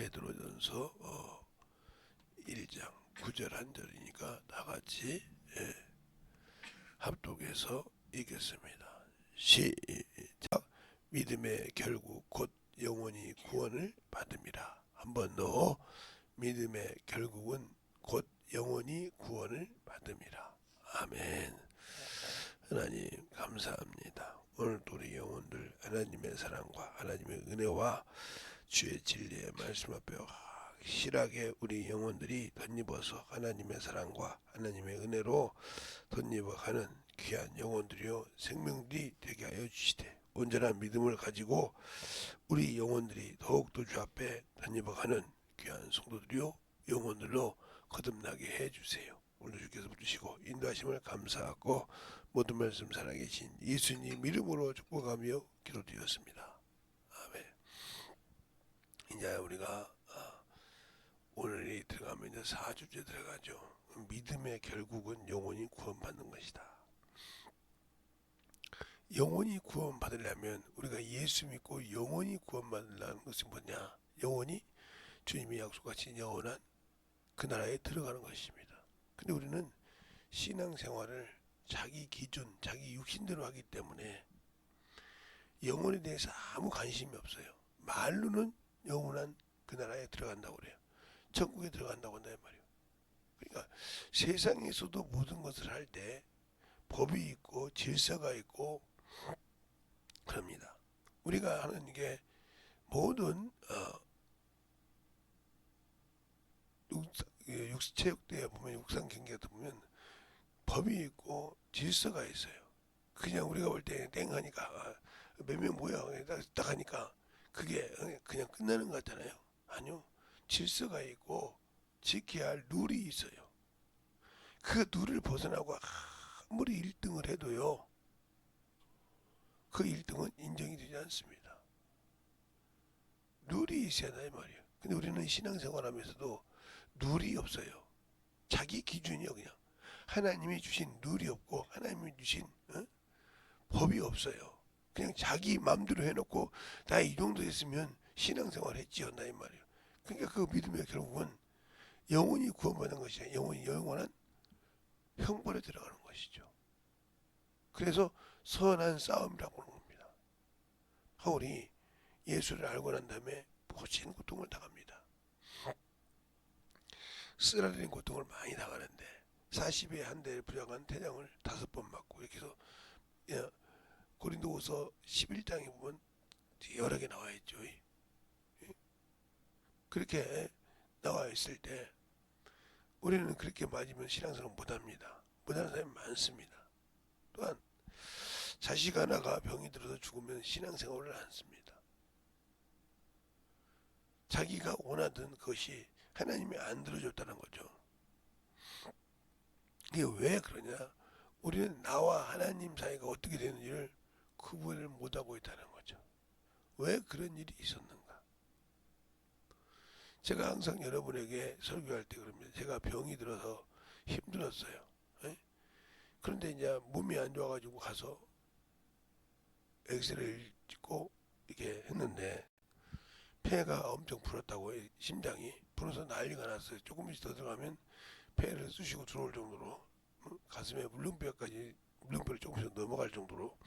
베드로전서 1장 9절 한 절이니까 다 같이 합독해서 읽겠습니다. 시작. 믿음의 결국 곧 영원히 구원을 받음이라. 한 번 더. 믿음의 결국은 곧 영원히 구원을 받음이라. 아멘. 하나님 감사합니다. 오늘도 우리 영혼들 하나님의 사랑과 하나님의 은혜와 주의 진리의 말씀 앞에 확실하게 우리 영혼들이 덧입어서 하나님의 사랑과 하나님의 은혜로 덧입어가는 귀한 영혼들이요 생명들이 되게 하여 주시되, 온전한 믿음을 가지고 우리 영혼들이 더욱더 주 앞에 덧입어가는 귀한 성도들이요 영혼들로 거듭나게 해주세요. 오늘 주께서 부르시고 인도하심을 감사하고 모든 말씀 살아계신 예수님 이름으로 축복하며 기도드렸습니다. 아멘. 이제 우리가 오늘이 들어가면 이제 4주째 들어가죠. 믿음의 결국은 영원히 구원받는 것이다. 영원히 구원받으려면 우리가 예수 믿고 영원히 구원받으려는 것은 뭐냐? 영원히 주님이 약속하신 영원한 그 나라에 들어가는 것입니다. 근데 우리는 신앙생활을 자기 기준, 자기 육신대로 하기 때문에 영혼에 대해서 아무 관심이 없어요. 말로는 영원한 그 나라에 들어간다고 그래요. 천국에 들어간다고 한다 말이에요. 그러니까 세상에서도 모든 것을 할 때 법이 있고 질서가 있고 그럽니다. 우리가 하는 게 모든 체육대회 보면 육상 경기 같은 보면 법이 있고 질서가 있어요. 그냥 우리가 볼 때 땡 하니까 몇 명 모여 딱 하니까 그게 그냥 끝나는 것 같잖아요. 아니요. 질서가 있고 지켜야 할 룰이 있어요. 그 룰을 벗어나고 아무리 1등을 해도요, 그 1등은 인정이 되지 않습니다. 룰이 있어야 한다 이 말이에요. 근데 우리는 신앙생활 하면서도 룰이 없어요. 자기 기준이요. 그냥 하나님이 주신 룰이 없고 하나님이 주신 법이 없어요. 그냥 자기 마음대로 해놓고 나 이 정도 했으면 신앙생활 했지요 나 이 말이에요. 그러니까 그 믿음의 결국은 영원히 구원받는 것이야. 영원한 형벌에 들어가는 것이죠. 그래서 선한 싸움이라고 하는 겁니다. 바울이 예수를 알고 난 다음에 거친 고통을 당합니다. 쓰라린 고통을 많이 당하는데 40에 한 대에 불과한 태장을 5번 맞고, 이렇게 해서 고린도후서 11장에 보면 여러 개 나와 있죠. 그렇게 나와 있을 때 우리는 그렇게 맞으면 신앙생활 못합니다. 못하는 사람이 많습니다. 또한 자식 하나가 병이 들어서 죽으면 신앙생활을 안 씁니다. 자기가 원하던 것이 하나님이 안 들어줬다는 거죠. 이게 왜 그러냐? 우리는 나와 하나님 사이가 어떻게 되는지를 구분을 못하고 있다는 거죠. 왜 그런 일이 있었는가? 제가 항상 여러분에게 설교할 때 그럽니다. 제가 병이 들어서 힘들었어요. 그런데 이제 몸이 안 좋아가지고 가서 엑스레이를 찍고 이렇게 했는데 폐가 엄청 불었다고, 심장이 불어서 난리가 났어요. 조금씩 더 들어가면 폐를 쑤시고 들어올 정도로, 가슴에 물렁뼈를 조금씩 넘어갈 정도로.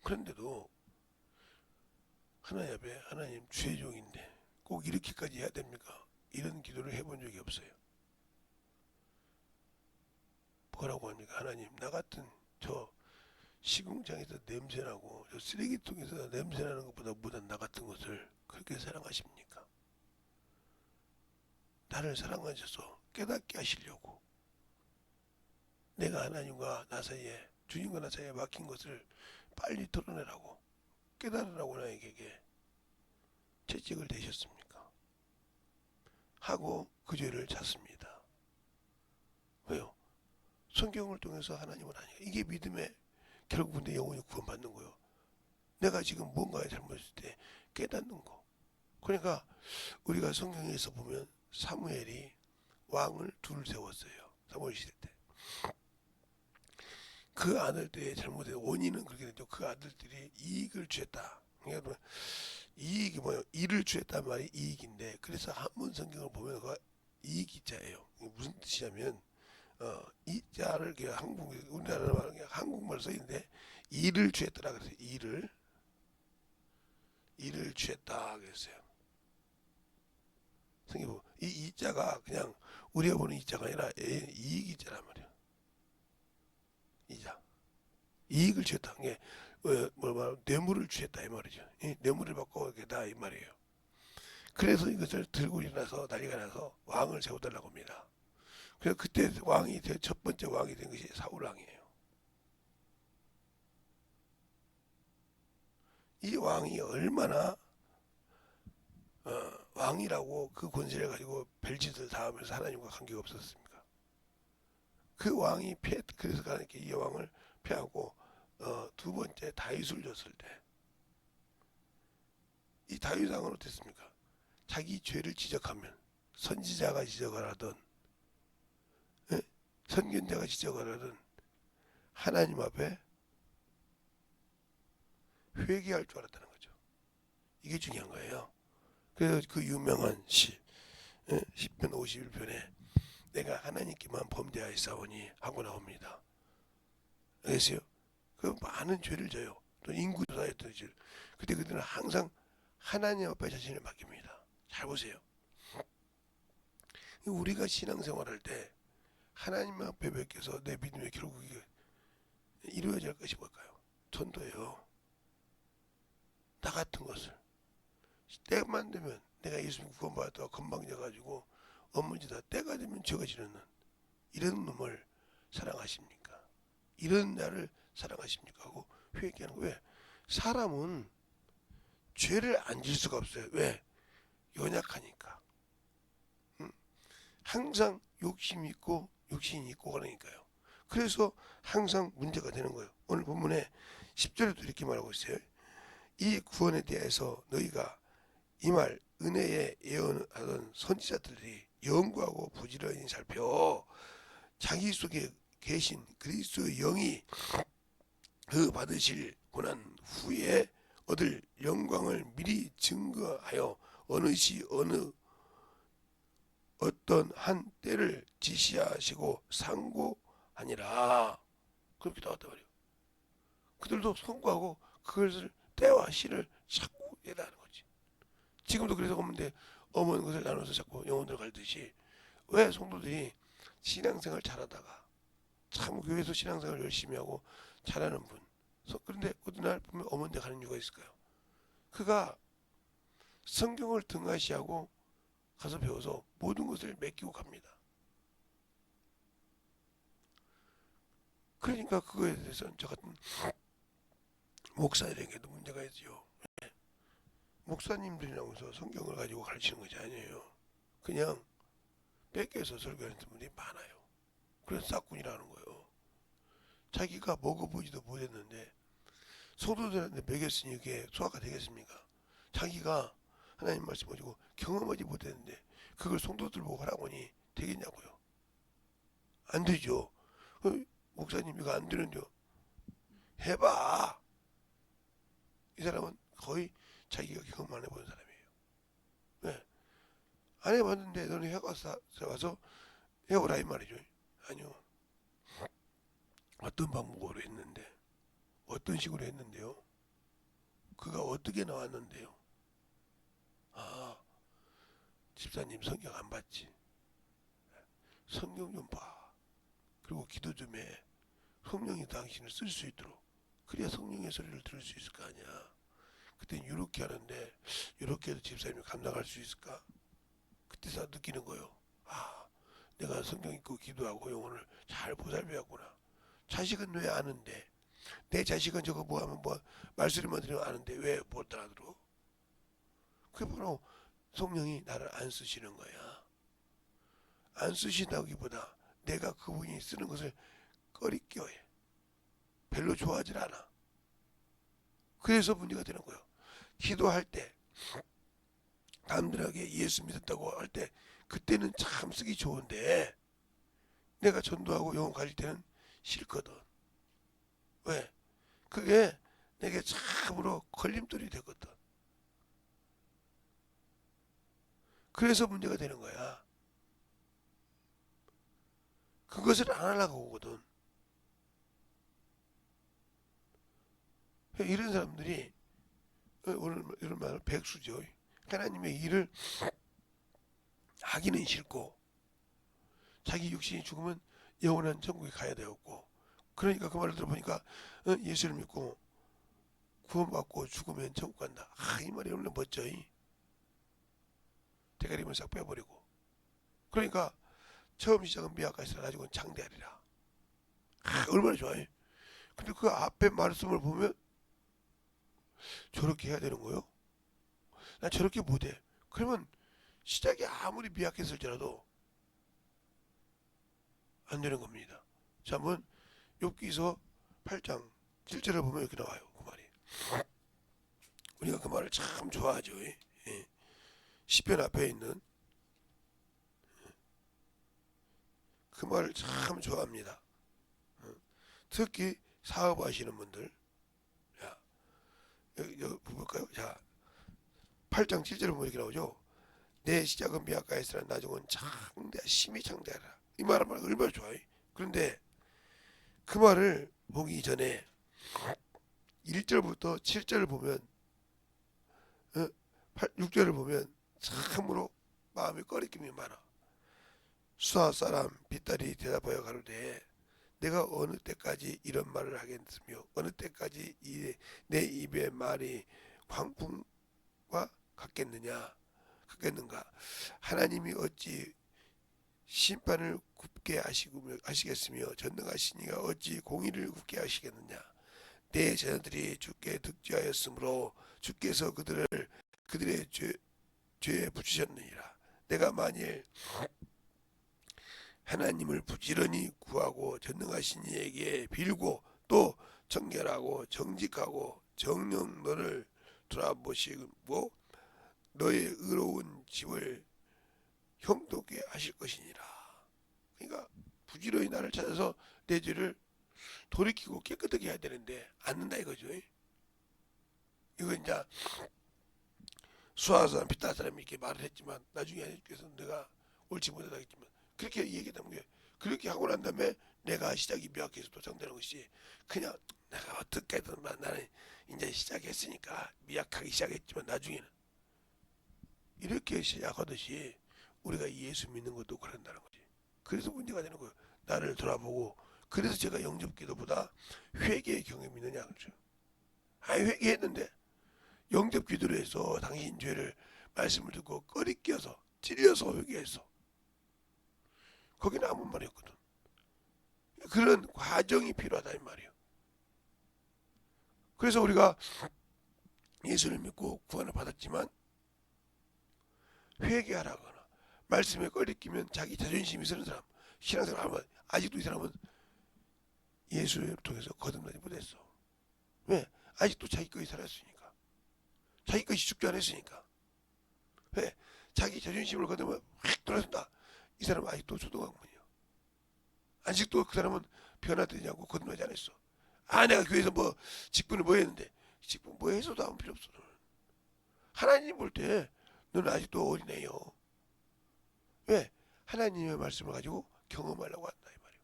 그런데도 하나님 앞에 하나님 주의 종인데 꼭 이렇게까지 해야 됩니까? 이런 기도를 해본 적이 없어요. 뭐라고 합니까? 하나님, 나 같은 저 시궁창에서 냄새나고 저 쓰레기통에서 냄새나는 것보다 나 같은 것을 그렇게 사랑하십니까? 나를 사랑하셔서 깨닫게 하시려고 내가 하나님과 나 사이에, 주님과 나 사이에 막힌 것을 빨리 털어내라고, 깨달으라고 나에게 채찍을 대셨습니까? 하고 그 죄를 졌습니다. 왜요? 성경을 통해서 하나님을 아니까. 이게 믿음의 결국은 내 영혼이 구원받는 거예요. 내가 지금 뭔가에 잘못했을 때 깨닫는 거. 그러니까 우리가 성경에서 보면 사무엘이 왕을 둘 세웠어요. 사무엘 시대 때. 그 아들들의 잘못의 원인은 그렇게 됐죠. 그 아들들이 이익을 취했다. 그러니까 이익이 뭐예요? 이를 취했단 말이 이익인데, 그래서 한문 성경을 보면 그 이익이자예요. 무슨 뜻이냐면 이자를 한국 우리나라 말은 한국말 써있는데 이를 취했더라 그래서 이를 취했다 그랬어요. 성경 보면 이 이자가 그냥 우리가 보는 이자가 아니라 이익이자란 말이야. 이자. 이익을 취했다. 이게 뇌물을 취했다 이 말이죠. 뇌물을 받고 있다 이 말이에요. 그래서 이것을 들고 일어나서 난리가 나서 왕을 세워달라고 합니다. 그래서 그때 첫 번째 왕이 된 것이 사울 왕이에요. 이 왕이 얼마나 왕이라고 그 권세를 가지고 별짓을 다 하면서 하나님과 관계가 없었습니까? 그 왕이 그래서 하나님께 이 왕을 패하고 두 번째 다윗을 줬을 때 이 다윗 왕은 어땠습니까? 자기 죄를 지적하면 선지자가 지적을 하든 선견자가 지적을 하든 하나님 앞에 회개할 줄 알았다는 거죠. 이게 중요한 거예요. 그래서 그 유명한 시편 51편에 내가 하나님께만 범죄하였사오니 하고 나옵니다. 알겠어요? 그 많은 죄를 져요. 또 인구조사했던 죄. 그때 그들은 항상 하나님 앞에 자신을 맡깁니다. 잘 보세요. 우리가 신앙생활할 때 하나님 앞에 맡겨서 내 믿음의 결국이 이루어질 것이 뭘까요? 전도예요. 나 같은 것을 때만 되면 내가 예수님 구원받았다가 건방져가지고 업무지다 때가 되면 죄가 지르는 이런 놈을 사랑하십니까? 이런 나를 사랑하십니까? 하고 회개하는 거. 왜? 사람은 죄를 안 질 수가 없어요. 왜? 연약하니까. 항상 욕심이 있고 육신이 있고 그러니까요. 그래서 항상 문제가 되는 거예요. 오늘 본문에 10절에도 이렇게 말하고 있어요. 이 구원에 대해서 너희가 이 말 은혜에 예언하던 선지자들이 연구하고 부지런히 살펴 자기 속에 계신 그리스도의 영이 그 받으실 고난 후에 얻을 영광을 미리 증거하여 어느 시 어느 어떤 한 때를 지시하시고 상고하니라. 그렇게 나왔단 말이에요. 그들도 선고하고 그것을 때와 시를 자꾸 얘기하는 거지. 지금도 그래서 없는데 어머니 것을 나눠서 자꾸 영혼들 갈듯이 왜 성도들이 신앙생활 잘하다가 참 교회에서 신앙생활 열심히 하고 잘하는 분 그런데 어느 날 보면 어머니한테 가는 이유가 있을까요? 그가 성경을 등하시하고 가서 배워서 모든 것을 맡기고 갑니다. 그러니까 그거에 대해서는 저 같은 목사들에게도 문제가 있죠. 목사님들이 나오면서 성경을 가지고 가르치는 것이 아니에요. 그냥 뺏겨서 설교하는 분들이 많아요. 그래서 싹군이라는 거예요. 자기가 먹어보지도 못했는데 성도들한테 먹였으니 이게 소화가 되겠습니까? 자기가 하나님 말씀 가지고 경험하지 못했는데 그걸 성도들 보고 하라고 하니 되겠냐고요. 안 되죠. 목사님 이거 안 되는데요. 해봐. 이 사람은 거의 자기가 경험 안 해본 사람이에요. 왜? 안 해봤는데 너는 와서 해오라 이 말이죠. 아니요. 어떤 방법으로 했는데 어떤 식으로 했는데요. 그가 어떻게 나왔는데요. 아, 집사님 성경 안 봤지. 성경 좀 봐. 그리고 기도 좀 해. 성령이 당신을 쓸 수 있도록. 그래야 성령의 소리를 들을 수 있을 거 아니야. 그땐 이렇게 하는데 이렇게 해도 집사님이 감당할 수 있을까? 그때서 느끼는 거예요. 아, 내가 성경 읽고 기도하고 영혼을 잘 보살펴야구나. 자식은 왜 아는데 내 자식은 저거 뭐 하면 뭐 말소리만 들으면 아는데 왜 못 알아들어? 그게 바로 성령이 나를 안 쓰시는 거야. 안 쓰신다기보다 내가 그분이 쓰는 것을 꺼리껴해. 별로 좋아하질 않아. 그래서 문제가 되는 거예요. 기도할 때 남들에게 예수 믿었다고 할 때 그때는 참 쓰기 좋은데 내가 전도하고 영혼 가질 때는 싫거든. 왜? 그게 내게 참으로 걸림돌이 되거든. 그래서 문제가 되는 거야. 그것을 안 하려고 하거든. 이런 사람들이 오늘 이런 말은 백수죠. 하나님의 일을 하기는 싫고 자기 육신이 죽으면 영원한 천국에 가야 되었고, 그러니까 그 말을 들어보니까 예수를 믿고 구원받고 죽으면 천국 간다. 이 말이 얼마나 멋져. 대가리만 싹 빼버리고. 그러니까 처음 시작은 미약하시라 나중은 장대하리라. 얼마나 좋아요. 근데 그 앞에 말씀을 보면 저렇게 해야 되는 거요? 난 저렇게 못해. 그러면 시작이 아무리 미약했을지라도 안 되는 겁니다. 자, 한번 욥기서 8장 7절을 보면 이렇게 나와요. 그 말이. 우리가 그 말을 참 좋아하죠. 시편 앞에 있는 그 말을 참 좋아합니다. 특히 사업하시는 분들. 자, 여기 볼까요? 자, 8장 7절을 보면 이렇게 나오죠. 내 시작은 미약하였으나 나중은 심히 창대하라. 이 말은 얼마나 좋아요. 그런데 그 말을 보기 전에 1절부터 7절을 보면 6절을 보면 참으로 마음이 꺼리낌이 많아. 수하 사람 빗달이 대답하여 가로되 내가 어느 때까지 이런 말을 하겠으며 어느 때까지 내 입의 말이 광풍과 같겠는가. 하나님이 어찌 심판을 굽게 하시겠으며 전능하신 이가 어찌 공의를 굽게 하시겠느냐. 내 자녀들이 주께 득죄하였으므로 주께서 그들의 죄에 붙이셨느니라. 내가 만일 하나님을 부지런히 구하고 전능하신 이에게 빌고 또 정결하고 정직하고 정녕 너를 돌아보시고 너의 의로운 집을 형통케 하실 것이니라. 그러니까 부지런히 나를 찾아서 내 죄를 돌이키고 깨끗하게 해야 되는데 않는다 이거죠. 이거 이제 수하사람 빗다 사람이 이렇게 말을 했지만 나중에 하나님께서 내가 옳지 못하다겠지만 그렇게 얘기했다는 게, 그렇게 하고 난 다음에 내가 시작이 미약해서 도착되는 것이 그냥 내가 어떻게든 나는 이제 시작했으니까 미약하게 시작했지만 나중에는 이렇게 시작하듯이 우리가 예수 믿는 것도 그런다는 거지. 그래서 문제가 되는 거예요. 나를 돌아보고. 그래서 제가 영접 기도보다 회개의 경험이 있느냐 그렇죠. 회개했는데 영접 기도를 해서 당신 죄를 말씀을 듣고 꺼리껴서 찔려서 회개했어. 거기는 아무 말이 없거든. 그런 과정이 필요하다 이 말이에요. 그래서 우리가 예수를 믿고 구원을 받았지만 회개하라거나 말씀에 꺼리끼면 자기 자존심이 쓰는 사람, 신앙생활 하면 아직도 이 사람은 예수를 통해서 거듭나지 못했어. 왜? 아직도 자기 것이 살았으니까. 자기 것이 죽지 않았으니까. 왜? 자기 자존심을 거두면 확 돌아선다. 이 사람은 아직도 초등학문이야. 아직도 그 사람은 변화되지 않고 거듭나지 않았어. 내가 교회에서 직분을 했는데 직분 해서도 아무 필요 없어. 하나님 볼 때 너는 아직도 어린애요. 왜? 하나님의 말씀을 가지고 경험하려고 한다 이 말이야.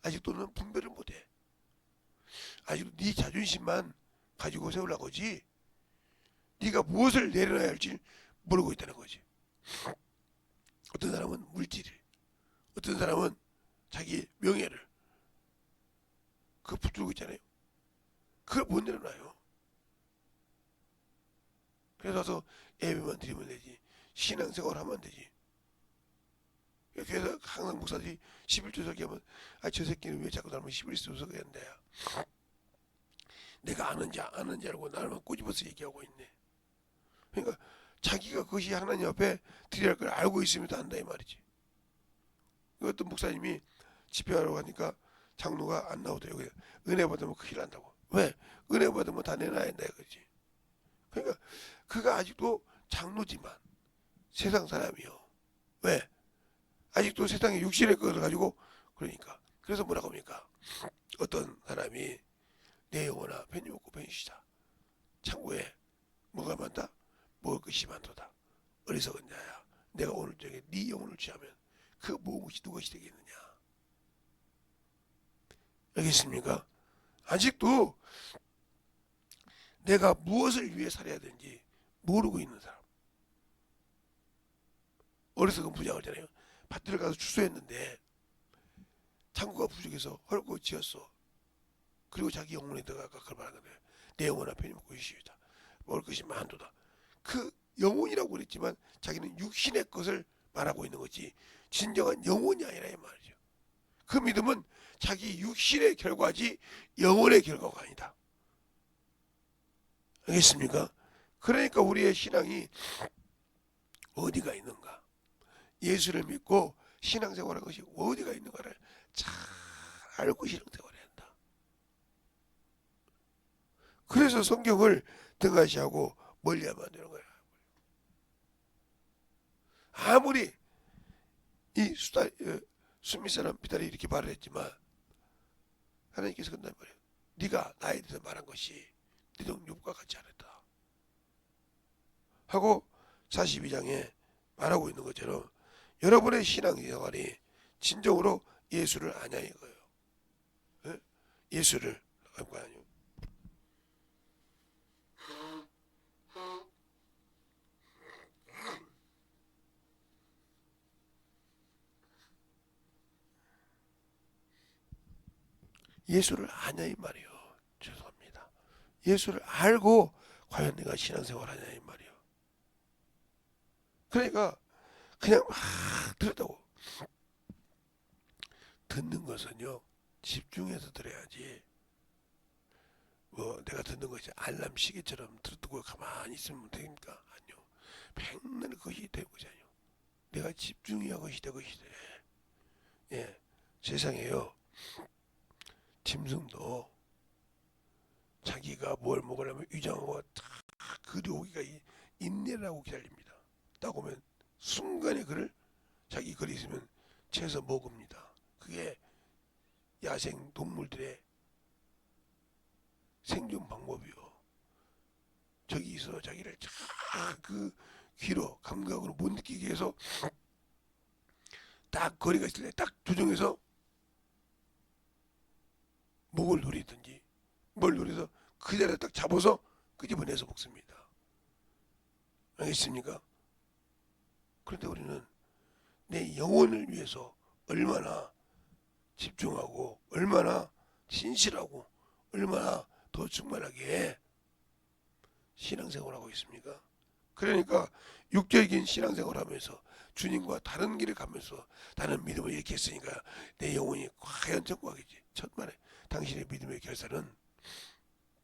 아직도 너는 분별을 못해. 아직도 네 자존심만 가지고 세우려고 하지 네가 무엇을 내려놔야 할지 모르고 있다는 거지. 어떤 사람은 물질을, 어떤 사람은 자기 명예를 그거 붙들고 있잖아요. 그걸 못 내려놔요. 그래서 예배만 드리면 되지, 신앙생활 하면 되지. 그래서 항상 목사들이 11조 설교하면 저 새끼는 왜 자꾸 나를 11조 설교한다야. 내가 아는지 알고 나만 꼬집어서 얘기하고 있네. 그러니까 자기가 그것이 하나님 앞에 드려야 할 걸 알고 있으면 다 한다 이 말이지. 어떤 목사님이 집회하러 가니까 장로가 안 나오더라고요. 은혜 받으면 큰일 난다고. 왜? 은혜 받으면 다 내놔야 한다 이거지. 그러니까 그가 아직도 장로지만 세상 사람이요. 왜? 아직도 세상에 육신의 것을 가지고. 그러니까 그래서 뭐라고 합니까? 어떤 사람이 내 영혼아 편히 먹고 편히 쉬자. 창고에 뭐가 많다? 먹을 것이 많도다. 어리석은 자야. 내가 오늘 저녁에 네 영혼을 취하면 그 무엇이 누구것이 되겠느냐. 알겠습니까? 아직도 내가 무엇을 위해 살아야 되는지 모르고 있는 사람. 어리석은 부자가 있잖아요. 밭들을 가서 추수했는데 창고가 부족해서 헐고 지었어. 그리고 자기 영혼에다가 그걸 말하는 거예요. 내 영혼 앞에 먹고 있으이다. 먹을 것이 만도다. 그 영혼이라고 그랬지만 자기는 육신의 것을 말하고 있는 거지 진정한 영혼이 아니라 이 말이죠. 그 믿음은 자기 육신의 결과지 영혼의 결과가 아니다. 알겠습니까? 그러니까 우리의 신앙이 어디가 있는가? 예수를 믿고 신앙생활하는 것이 어디가 있는가를 잘 알고 신앙생활해야 한다. 그래서 성경을 등한시하고 멀리하면 안 되는 거야. 아무리 이 수미 사람 비달이 이렇게 말을 했지만 하나님께서 그런단 말이에요. 네가 나에 대해서 말한 것이 네 욥과 같지 않았다 하고 42장에 말하고 있는 것처럼 여러분의 신앙생활이 진정으로 예수를 아냐 이거예요. 네? 예수를 아니요. 예수를 아냐 이 말이요. 죄송합니다. 예수를 알고 과연 내가 신앙생활 하냐 이 말이요. 그러니까 그냥 막 들었다고. 듣는 것은요 집중해서 들어야지. 뭐 내가 듣는 것이 알람 시계처럼 듣고 가만히 있으면 됩니까? 아니요. 백날 그것이 되는 것이 아니요. 내가 집중해야 것이 되 것이 돼. 예, 세상에요. 짐승도 자기가 뭘 먹으려면 위장하고 다 그리 오기가 인내라고 기다립니다. 딱 오면 순간에 그를 자기 거리 있으면 채서 먹습니다. 그게 야생 동물들의 생존 방법이요. 저기서 자기를 그 귀로 감각으로 못 느끼게 해서 딱 거리가 있을 때 딱 조정해서 목을 노리든지 뭘 노려서 그 자리에 딱 잡아서 끄집어내서 먹습니다. 알겠습니까? 그런데 우리는 내 영혼을 위해서 얼마나 집중하고 얼마나 진실하고 얼마나 더 충만하게 신앙생활하고 있습니까? 그러니까 육적인 신앙생활하면서 주님과 다른 길을 가면서 나는 믿음을 이렇게 했으니까 내 영혼이 과연 천국이지. 첫만에 당신의 믿음의 결사는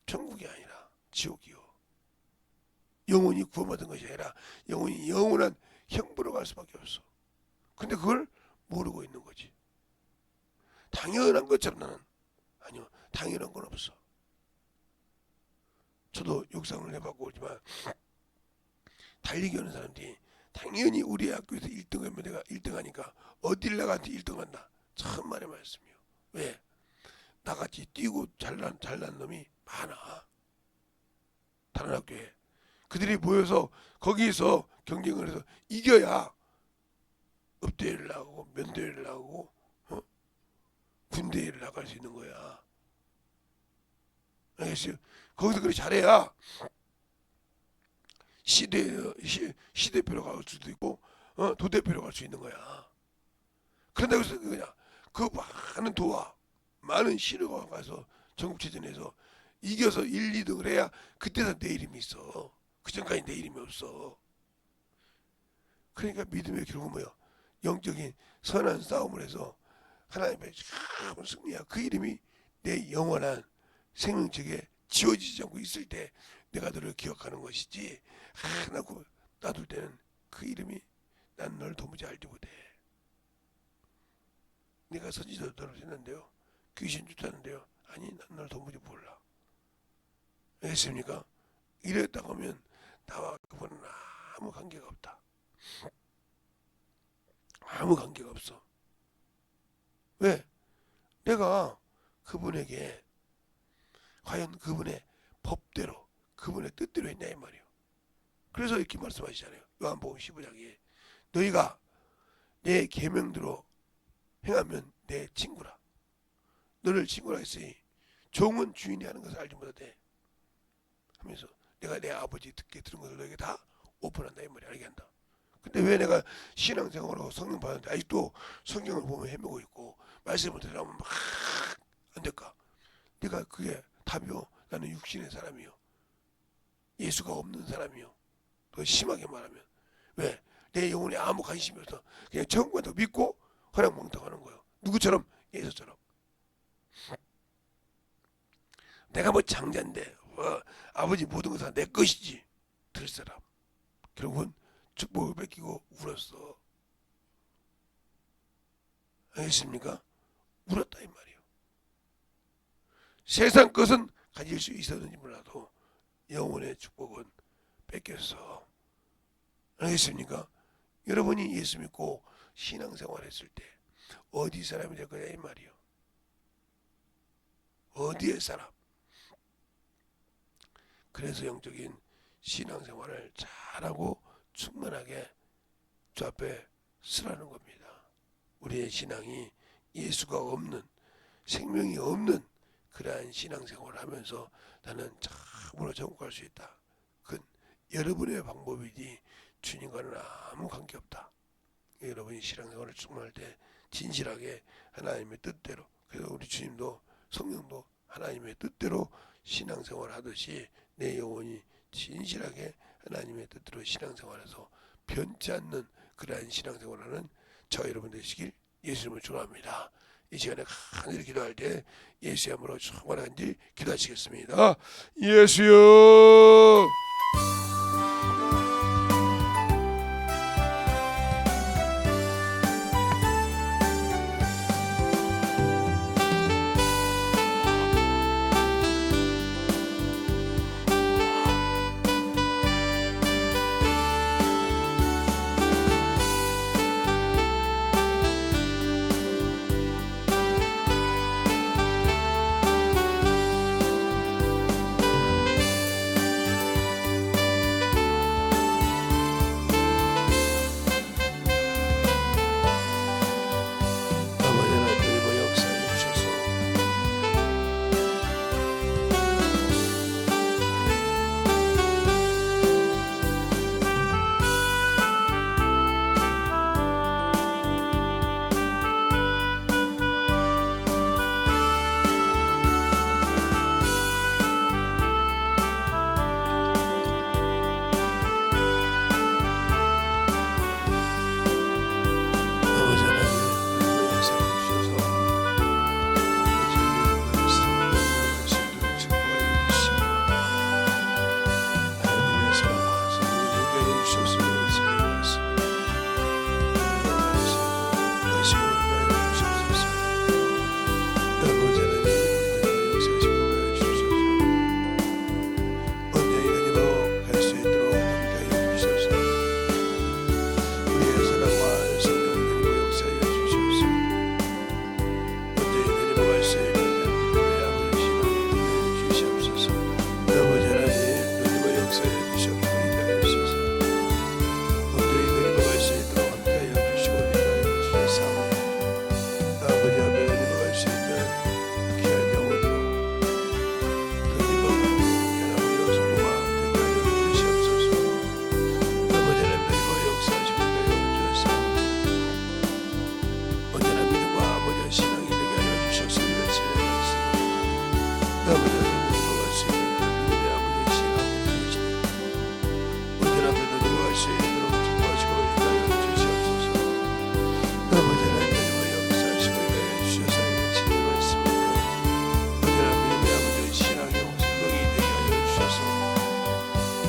천국이 아니라 지옥이요. 영혼이 구원받은 것이 아니라 영혼이 영원한 형부로 갈 수밖에 없어. 근데 그걸 모르고 있는 거지. 당연한 것처럼 나는 아니요. 당연한 건 없어. 저도 육상을 해봤고 그렇지만 달리기 하는 사람들이 당연히 우리 학교에서 1등하면 내가 1등하니까 어딜 나가도 1등한다. 참 말의 말씀이요. 왜? 나같이 뛰고 잘난 놈이 많아. 다른 학교에. 그들이 모여서 거기서 경쟁을 해서 이겨야 읍대회를 나가고 면대회를 나가고 군대회를 나갈 수 있는 거야. 알겠어요? 거기서 그렇게 잘해야 시대표로 갈 수도 있고 도대표로 갈 수 있는 거야. 그런다고 해서 그냥 그 많은 도와 많은 시류가 가서 전국체전에서 이겨서 1, 2등을 해야 그때서 내 이름이 있어. 그 전까지 내 이름이 없어. 그러니까 믿음의 결국은 뭐야? 영적인 선한 싸움을 해서 하나님의 참 승리야. 그 이름이 내 영원한 생명책에 지워지지 않고 있을 때 내가 너를 기억하는 것이지 하나 놔둘 때는 그 이름이 난 널 도무지 알지 못해. 내가 선지자도록 했는데요. 귀신 쫓았는데요. 아니 난 널 도무지 몰라. 알겠습니까? 이랬다 하면 나와 그분은 아무 관계가 없다. 아무 관계가 없어. 왜? 내가 그분에게 과연 그분의 법대로 그분의 뜻대로 했냐 이 말이에요. 그래서 이렇게 말씀하시잖아요. 요한복음 15장에 너희가 내 계명대로 행하면 내 친구라. 너를 친구라 했으니 종은 주인이 하는 것을 알지 못하되 하면서 내가 내 아버지 듣게 들은 것을 너에게 다 오픈한다 이 말이 알게 한다. 근데 왜 내가 신앙생활하고 성령 받았는데 아직도 성경을 보면 헤매고 있고 말씀을 들으면 막 안 될까? 내가 그게 답이요. 나는 육신의 사람이요. 예수가 없는 사람이요. 더 심하게 말하면 왜? 내 영혼에 아무 관심이 없어. 그냥 천국만 더 믿고 허락망탁하는 거예요. 누구처럼? 예수처럼. 내가 뭐 장자인데 아버지 모든 것은 내 것이지. 들 사람. 결국은 축복을 뺏기고 울었어. 알겠습니까? 울었다 이 말이에요. 세상 것은 가질 수 있었는지 몰라도 영혼의 축복은 뺏겼어. 알겠습니까? 여러분이 예수 믿고 신앙생활 했을 때 어디 사람이 될 거냐 이 말이에요. 어디의 사람. 그래서 영적인 신앙생활을 잘하고 충만하게 주 앞에 서라는 겁니다. 우리의 신앙이 예수가 없는, 생명이 없는 그러한 신앙생활을 하면서 나는 참으로 천국 갈 수 있다. 그건 여러분의 방법이지 주님과는 아무 관계없다. 여러분이 신앙생활을 충만할 때 진실하게 하나님의 뜻대로, 그래서 우리 주님도 성령도 하나님의 뜻대로 신앙생활을 하듯이 내 영혼이 진실하게 하나님의 뜻대로 신앙생활해서 변치 않는 그러한 신앙생활하는 저와 여러분 되시길 예수님을 축원합니다. 이 시간에 간절히 기도할 때 예수의 이름으로 충만한지 기도하시겠습니다. 예수여.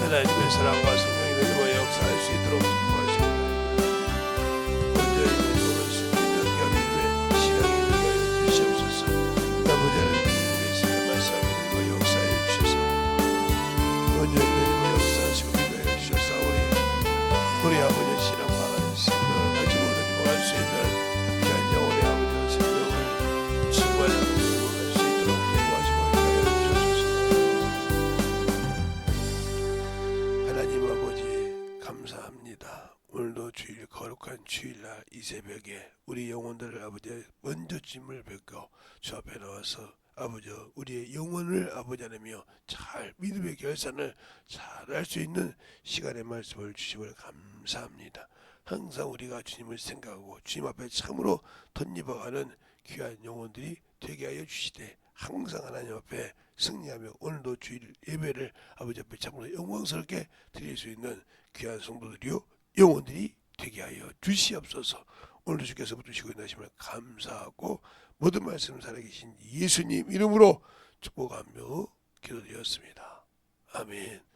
하나님의 사랑과 성령의 은혜와 역사할 수 있도록 축복하십니다. 먼저 이들을 수 있는 경륜의 신앙이 되게 하여 주시옵소서. 아버지 하나님의 말씀을 말씀하시고 역사해 주셔서 먼저 이들을 역사하시고 인도해 주셔서 우리 아버지의 신앙과 생명을 가지고 행복할 수 있는 귀한 영혼의 아버지의 생명을 충만하게 행복할 수 있도록 인도하시고 인도해 주셔서 하나님 아버지 감사합니다. 오늘도 주일 거룩한 주일날 이 새벽에 우리 영혼들을 아버지 먼저 짐을 뵙고 주 앞에 나와서 아버지 우리의 영혼을 아버지 하나며 잘 믿음의 결산을 잘 할 수 있는 시간의 말씀을 주심을 감사합니다. 항상 우리가 주님을 생각하고 주님 앞에 참으로 덧입어가는 귀한 영혼들이 되게 하여 주시되 항상 하나님 앞에 승리하며 오늘도 주일 예배를 아버지 앞에 참으로 영광스럽게 드릴 수 있는 귀한 성도들이요 영혼들이 되게 하여 주시옵소서. 오늘도 주께서 붙드시고 인하심을 감사하고 모든 말씀 살아계신 예수님 이름으로 축복하며 기도드렸습니다. 아멘.